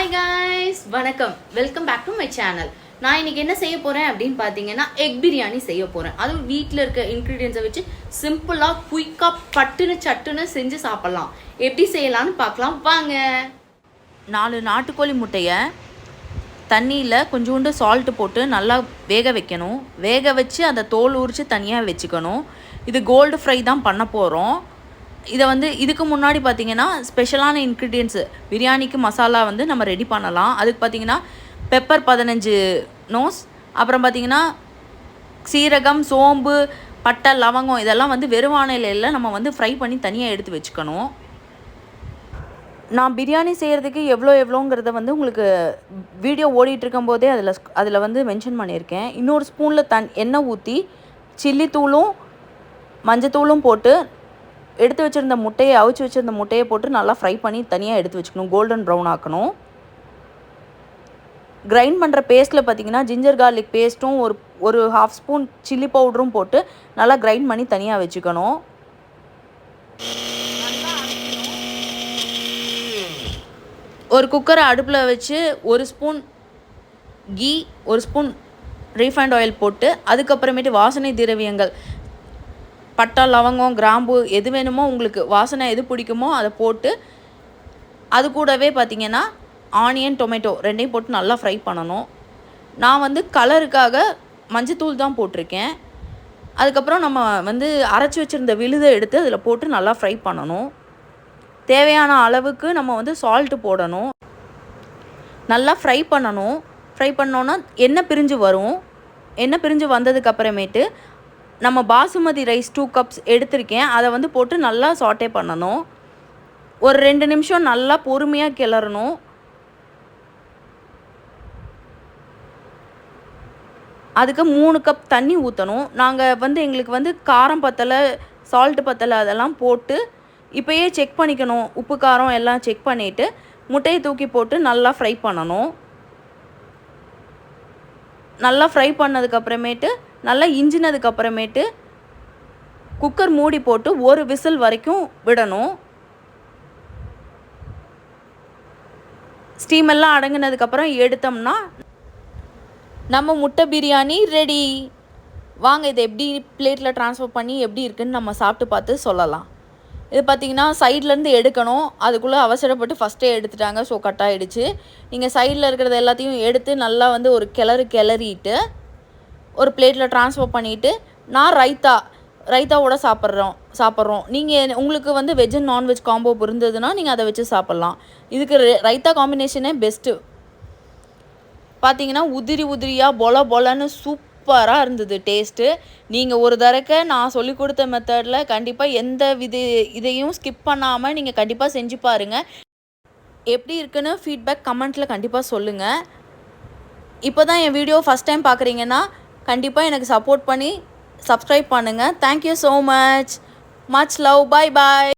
Hi guys, வணக்கம். Welcome back to my channel. நான் இன்னைக்கு என்ன செய்ய போறேன் அப்படின்னு பார்த்தீங்கன்னா எக் பிரியாணி செய்ய போறேன். அதுவும் வீட்டில் இருக்க இன்க்ரீடியன்ஸை வச்சு சிம்பிளாக குயிக்காக பட்டுன்னு சட்டுன்னு செஞ்சு சாப்பிட்லாம். எப்படி செய்யலான்னு பார்க்கலாம் வாங்க. 4 நாட்டுக்கோழி முட்டையை தண்ணியில் கொஞ்சோண்டு சால்ட்டு போட்டு நல்லா வேக வைக்கணும். வேக வச்சு அந்த தோல் உரித்து தனியாக வச்சுக்கணும். இது கோல்டு ஃப்ரை தான் பண்ண போகிறோம். இதை இதுக்கு முன்னாடி பார்த்திங்கன்னா ஸ்பெஷலான இன்க்ரீடியன்ஸு பிரியாணிக்கு மசாலா நம்ம ரெடி பண்ணலாம். அதுக்கு பார்த்திங்கன்னா பெப்பர் 15 நோஸ், அப்புறம் பார்த்திங்கன்னா சீரகம், சோம்பு, பட்டை, லவங்கம் இதெல்லாம் வெறும் வாணலியில் நம்ம ஃப்ரை பண்ணி தனியாக எடுத்து வச்சுக்கணும். நான் பிரியாணி செய்கிறதுக்கு எவ்வளோங்கிறத உங்களுக்கு வீடியோ ஓடிட்டுருக்கும் போதே அதில் மென்ஷன் பண்ணியிருக்கேன். இன்னொரு ஸ்பூனில் எண்ணெய் ஊற்றி சில்லி தூளும் மஞ்சத்தூளும் போட்டு எடுத்து வச்சுருந்த முட்டையை அவிச்சு வச்சுருந்த முட்டையை போட்டு நல்லா ஃப்ரை பண்ணி தனியாக எடுத்து வச்சுக்கணும். கோல்டன் ப்ரௌன் ஆக்கணும். கிரைண்ட் பண்ணுற பேஸ்ட்டில் பார்த்திங்கன்னா ஜிஞ்சர் கார்லிக் பேஸ்ட்டும் ஒரு ஹாஃப் ஸ்பூன் சில்லி பவுடரும் போட்டு நல்லா கிரைண்ட் பண்ணி தனியாக வச்சுக்கணும். ஒரு குக்கரை அடுப்பில் வச்சு 1 spoon ghee, 1 spoon refined oil போட்டு அதுக்கப்புறமேட்டு வாசனை திரவியங்கள் பட்டை, லவங்கம், கிராம்பு எது வேணுமோ உங்களுக்கு வாசனை எது பிடிக்குமோ அதை போட்டு அது கூடவே பார்த்திங்கன்னா ஆனியன், டொமேட்டோ ரெண்டையும் போட்டு நல்லா ஃப்ரை பண்ணணும். நான் கலருக்காக மஞ்சத்தூள் தான் போட்டிருக்கேன். அதுக்கப்புறம் நம்ம அரைச்சி வச்சுருந்த விழுதை எடுத்து அதில் போட்டு நல்லா ஃப்ரை பண்ணணும். தேவையான அளவுக்கு நம்ம சால்ட்டு போடணும். நல்லா ஃப்ரை பண்ணணும். ஃப்ரை பண்ணோன்னா எண்ணெய் பிரிஞ்சு வரும். எண்ணெய் பிரிஞ்சு வந்ததுக்கப்புறமேட்டு நம்ம பாசுமதி ரைஸ் 2 கப்ஸ் எடுத்திருக்கேன். அதை போட்டு நல்லா சாட்டே பண்ணணும். ஒரு 2 நிமிஷம் நல்லா பொறுமையாக கிளறணும். அதுக்கு 3 கப் தண்ணி ஊற்றணும். நாங்கள் எங்களுக்கு காரம் பத்தலை, சால்ட்டு பத்தலை அதெல்லாம் போட்டு இப்போயே செக் பண்ணிக்கணும். உப்பு காரம் எல்லாம் செக் பண்ணிவிட்டு முட்டையை தூக்கி போட்டு நல்லா ஃப்ரை பண்ணணும். நல்லா ஃப்ரை பண்ணதுக்கப்புறமேட்டு நல்லா இஞ்சினதுக்கப்புறமேட்டு குக்கர் மூடி போட்டு 1 விசில் வரைக்கும் விடணும். ஸ்டீம் எல்லாம் அடங்கினதுக்கப்புறம் எடுத்தோம்னா நம்ம முட்டை பிரியாணி ரெடி. வாங்க இதை எப்படி பிளேட்டில் ட்ரான்ஸ்ஃபர் பண்ணி எப்படி இருக்குதுன்னு நம்ம சாப்பிட்டு பார்த்து சொல்லலாம். இது பார்த்திங்கன்னா சைட்லேருந்து எடுக்கணும். அதுக்குள்ளே அவசரப்பட்டு ஃபஸ்ட்டே எடுத்துட்டாங்க, ஸோ கட் ஆகிடுச்சு. நீங்கள் சைடில் இருக்கிறது எல்லாத்தையும் எடுத்து நல்லா ஒரு கிளறிட்டு ஒரு பிளேட்டில் ட்ரான்ஸ்ஃபர் பண்ணிவிட்டு நான் ரைத்தாவோட சாப்பிட்றோம். நீங்கள் உங்களுக்கு வெஜ் அண்ட் நான்வெஜ் காம்போ இருந்ததுன்னா நீங்கள் அதை வச்சு சாப்பிட்லாம். இதுக்கு ரைத்தா காம்பினேஷனே பெஸ்ட்டு. பார்த்தீங்கன்னா உதிரியாக பொலன்னு சூப்பராக இருந்தது டேஸ்ட்டு. நீங்கள் ஒரு தடவை நான் சொல்லி கொடுத்த மெத்தடில் கண்டிப்பாக எந்த இதையும் ஸ்கிப் பண்ணாமல் நீங்கள் கண்டிப்பாக செஞ்சு பாருங்கள். எப்படி இருக்குன்னு ஃபீட்பேக் கமெண்ட்டில் கண்டிப்பாக சொல்லுங்கள். இப்போ தான் என் வீடியோ ஃபஸ்ட் டைம் பார்க்குறீங்கன்னா கண்டிப்பாக எனக்கு சப்போர்ட் பண்ணி சப்ஸ்கிரைப் பண்ணுங்கள். Thank you so much love. பாய்.